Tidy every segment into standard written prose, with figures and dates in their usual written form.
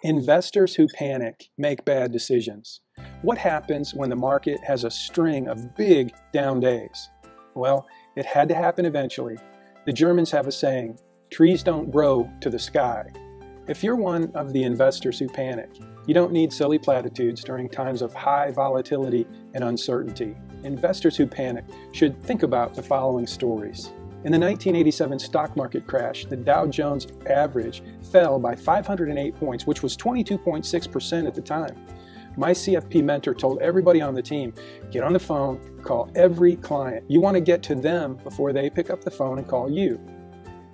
Investors who panic make bad decisions. What happens when the market has a string of big down days? Well, it had to happen eventually. The Germans have a saying, trees don't grow to the sky. If you're one of the investors who panic, you don't need silly platitudes during times of high volatility and uncertainty. Investors who panic should think about the following stories. In the 1987 stock market crash, the Dow Jones average fell by 508 points, which was 22.6% at the time. My CFP mentor told everybody on the team, get on the phone, call every client. You want to get to them before they pick up the phone and call you.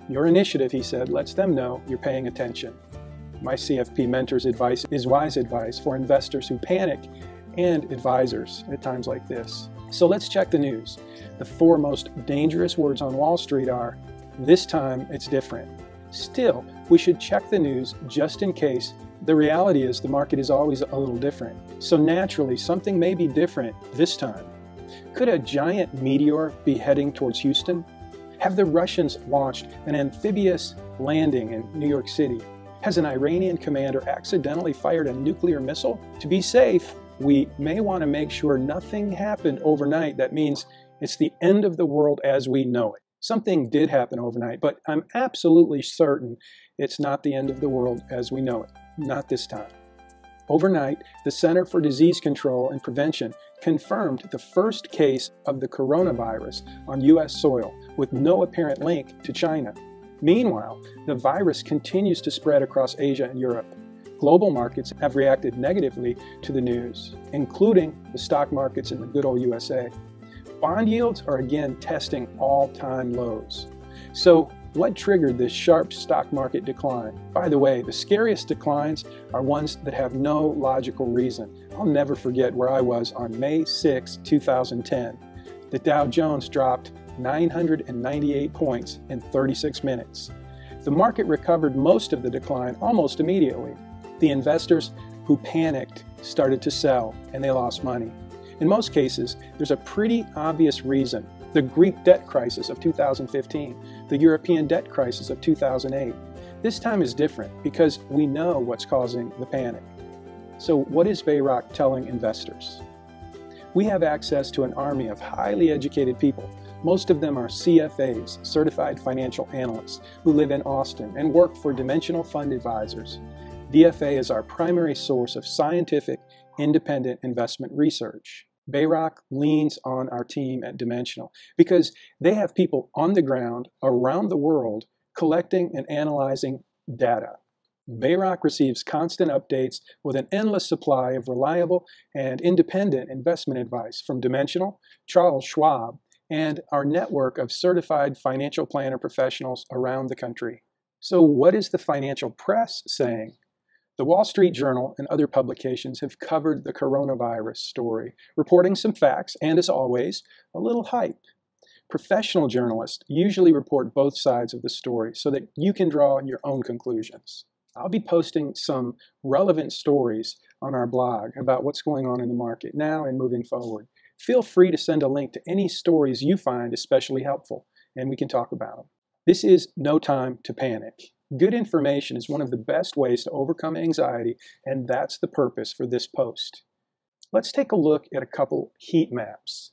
Your initiative, he said, lets them know you're paying attention. My CFP mentor's advice is wise advice for investors who panic and advisors at times like this. So let's check the news. The 4 most dangerous words on Wall Street are, this time it's different. Still, we should check the news just in case. The reality is the market is always a little different. So naturally, something may be different this time. Could a giant meteor be heading towards Houston? Have the Russians launched an amphibious landing in New York City? Has an Iranian commander accidentally fired a nuclear missile? To be safe, we may want to make sure nothing happened overnight. That means it's the end of the world as we know it. Something did happen overnight, but I'm absolutely certain it's not the end of the world as we know it. Not this time. Overnight, the Center for Disease Control and Prevention confirmed the first case of the coronavirus on U.S. soil with no apparent link to China. Meanwhile, the virus continues to spread across Asia and Europe. Global markets have reacted negatively to the news, including the stock markets in the good old USA. Bond yields are again testing all-time lows. So what triggered this sharp stock market decline? By the way, the scariest declines are ones that have no logical reason. I'll never forget where I was on May 6, 2010. The Dow Jones dropped 998 points in 36 minutes. The market recovered most of the decline almost immediately. The investors who panicked started to sell and they lost money. In most cases, there's a pretty obvious reason. The Greek debt crisis of 2015, the European debt crisis of 2008. This time is different because we know what's causing the panic. So what is Bayrock telling investors? We have access to an army of highly educated people. Most of them are CFAs, Certified Financial Analysts, who live in Austin and work for Dimensional Fund Advisors. DFA is our primary source of scientific, independent investment research. Bayrock leans on our team at Dimensional because they have people on the ground around the world collecting and analyzing data. Bayrock receives constant updates with an endless supply of reliable and independent investment advice from Dimensional, Charles Schwab, and our network of certified financial planner professionals around the country. So what is the financial press saying? The Wall Street Journal and other publications have covered the coronavirus story, reporting some facts and, as always, a little hype. Professional journalists usually report both sides of the story so that you can draw your own conclusions. I'll be posting some relevant stories on our blog about what's going on in the market now and moving forward. Feel free to send a link to any stories you find especially helpful, and we can talk about them. This is no time to panic. Good information is one of the best ways to overcome anxiety, and that's the purpose for this post. Let's take a look at a couple heat maps.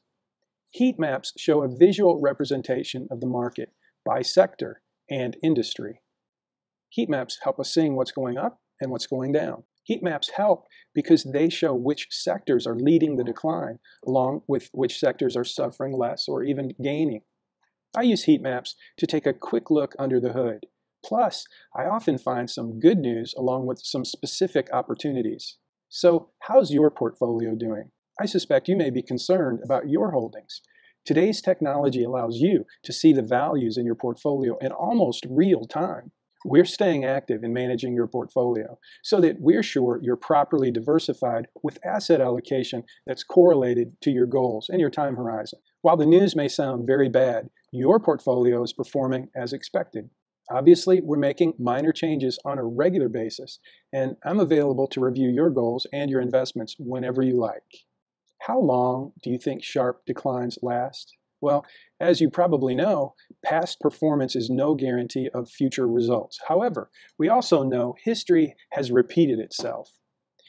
Heat maps show a visual representation of the market by sector and industry. Heat maps help us see what's going up and what's going down. Heat maps help because they show which sectors are leading the decline, along with which sectors are suffering less or even gaining. I use heat maps to take a quick look under the hood. Plus, I often find some good news along with some specific opportunities. So, how's your portfolio doing? I suspect you may be concerned about your holdings. Today's technology allows you to see the values in your portfolio in almost real time. We're staying active in managing your portfolio so that we're sure you're properly diversified with asset allocation that's correlated to your goals and your time horizon. While the news may sound very bad, your portfolio is performing as expected. Obviously, we're making minor changes on a regular basis, and I'm available to review your goals and your investments whenever you like. How long do you think sharp declines last? Well, as you probably know, past performance is no guarantee of future results. However, we also know history has repeated itself.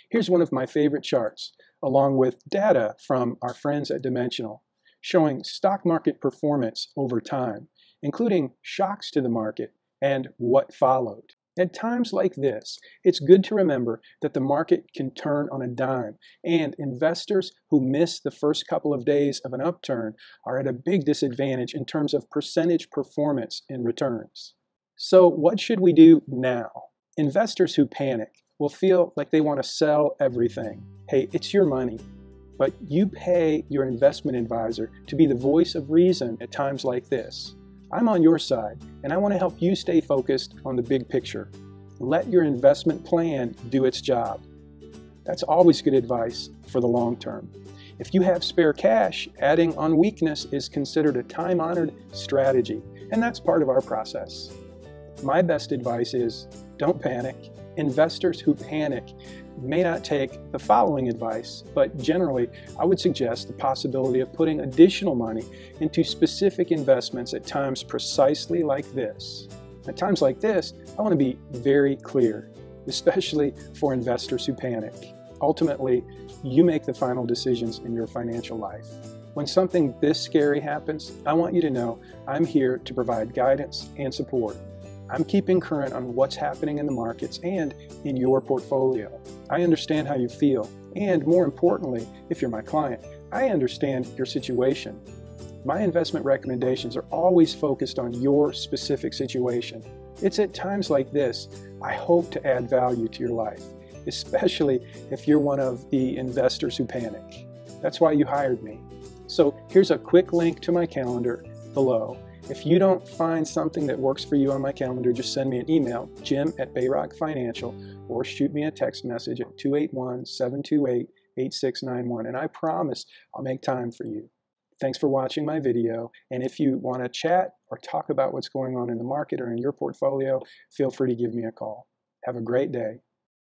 Here's one of my favorite charts, along with data from our friends at Dimensional, showing stock market performance over time, including shocks to the market and what followed. At times like this, it's good to remember that the market can turn on a dime, and investors who miss the first couple of days of an upturn are at a big disadvantage in terms of percentage performance in returns. So what should we do now? Investors who panic will feel like they want to sell everything. Hey, it's your money, but you pay your investment advisor to be the voice of reason at times like this. I'm on your side, and I want to help you stay focused on the big picture. Let your investment plan do its job. That's always good advice for the long term. If you have spare cash, adding on weakness is considered a time-honored strategy, and that's part of our process. My best advice is don't panic. Investors who panic may not take the following advice, but generally I would suggest the possibility of putting additional money into specific investments at times precisely like this. At times like this, I want to be very clear, especially for investors who panic. Ultimately, you make the final decisions in your financial life. When something this scary happens, I want you to know I'm here to provide guidance and support. I'm keeping current on what's happening in the markets and in your portfolio. I understand how you feel, and more importantly, if you're my client, I understand your situation. My investment recommendations are always focused on your specific situation. It's at times like this I hope to add value to your life, especially if you're one of the investors who panic. That's why you hired me. So here's a quick link to my calendar below. If you don't find something that works for you on my calendar, just send me an email, jim@Bayrock Financial, or shoot me a text message at 281-728-8691, and I promise I'll make time for you. Thanks for watching my video, and if you want to chat or talk about what's going on in the market or in your portfolio, feel free to give me a call. Have a great day.